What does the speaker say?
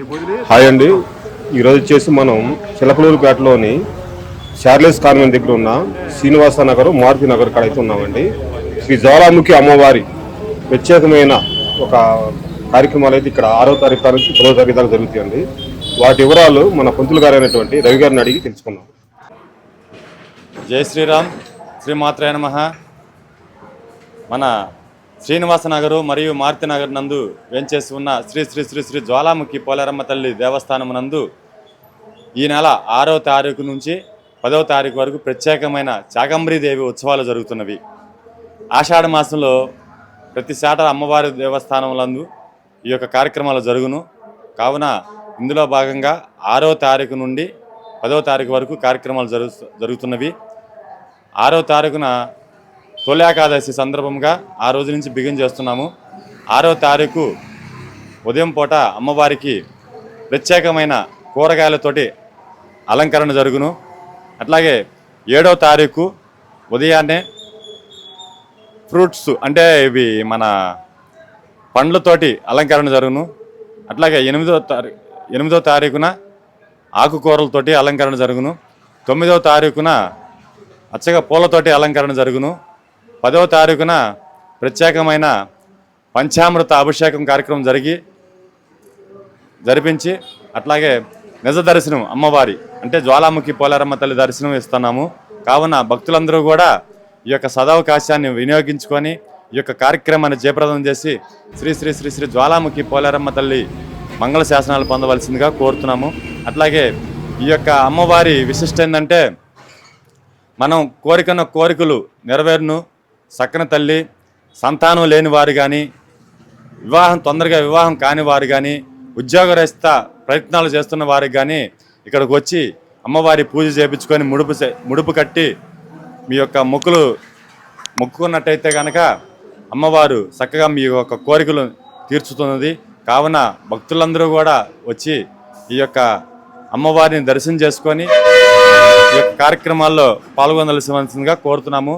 Hi అండి, ఈరోజు వచ్చేసి మనం చిలకలూరుపేటలోని షార్లెస్ కాన్వెంట్ దగ్గర ఉన్న శ్రీనివాస నగర్ మారుతి నగర్ కాడ అయితే ఉన్నామండి. శ్రీ జ్వాలాముఖి అమ్మవారి ప్రత్యేకమైన ఒక కార్యక్రమాలు అయితే ఇక్కడ 6వ తారీఖు నుంచి 10వ తారీఖు దాకా జరుగుతాయండి. వాటి వివరాలు మన పంతులు గారు అయినటువంటి రవి గారిని అడిగి తెలుసుకున్నాం. జై శ్రీరామ్, శ్రీమాత్రాయ నమః. మన శ్రీనివాస నగరు మరియు మారుతి నగర్ నందు వేంచేసి ఉన్న శ్రీ శ్రీ శ్రీ శ్రీ జ్వాలాముఖి పోలేరమ్మ తల్లి దేవస్థానం నందు ఈ నెల 6వ తారీఖు నుంచి 10వ తారీఖు వరకు ప్రత్యేకమైన చాగంబరీదేవి ఉత్సవాలు జరుగుతున్నవి. ఆషాఢ మాసంలో ప్రతి శాట అమ్మవారి దేవస్థానం నందు ఈ యొక్క కార్యక్రమాలు జరుగును. కావున ఇందులో భాగంగా 6వ తారీఖు నుండి 10వ తారీఖు వరకు కార్యక్రమాలు జరుగుతున్నవి. 6వ తారీఖున తొలి ఏకాదశి సందర్భంగా ఆ రోజు నుంచి బిగిన్ చేస్తున్నాము. 6వ తారీఖు ఉదయం పూట అమ్మవారికి ప్రత్యేకమైన కూరగాయలతోటి అలంకరణ జరుగును. అట్లాగే 7వ తారీఖు ఉదయాన్నే ఫ్రూట్స్ అంటే ఇవి మన పండ్లతోటి అలంకరణ జరుగును. అట్లాగే 8వ తారీఖున ఆకుకూరలతోటి అలంకరణ జరుగును. 9వ తారీఖున అచ్చగా పూలతోటి అలంకరణ జరుగును. 10వ తారీఖున ప్రత్యేకమైన పంచామృత అభిషేకం కార్యక్రమం జరిపించి అట్లాగే నిజ దర్శనం అమ్మవారి అంటే జ్వాలాముఖి పోలేరమ్మ తల్లి దర్శనం ఇస్తున్నాము. కావున భక్తులందరూ కూడా ఈ యొక్క సదవకాశాన్ని వినియోగించుకొని ఈ యొక్క కార్యక్రమాన్ని జయప్రదం చేసి శ్రీ శ్రీ శ్రీ శ్రీ జ్వాలాముఖి పోలేరమ్మ తల్లి మంగళ శాసనాలు పొందవలసిందిగా కోరుతున్నాము. అట్లాగే ఈ యొక్క అమ్మవారి విశిష్ట ఏంటంటే మనం కోరికన్న కోరికలు నెరవేరును. సక్కన తల్లి, సంతానం లేని వారు కానీ, తొందరగా వివాహం కాని వారు కానీ, ఉద్యోగరహిత ప్రయత్నాలు చేస్తున్న వారికి కానీ ఇక్కడికి వచ్చి అమ్మవారి పూజ చేయించుకొని ముడుపు కట్టి మీ యొక్క మొక్కుకున్నట్టయితే కనుక అమ్మవారు చక్కగా మీ యొక్క కోరికలు తీర్చుతున్నది. కావున భక్తులందరూ కూడా వచ్చి ఈ యొక్క అమ్మవారిని దర్శనం చేసుకొని ఈ యొక్క కార్యక్రమాల్లో పాల్గొనవలసిందిగా కోరుతున్నాము.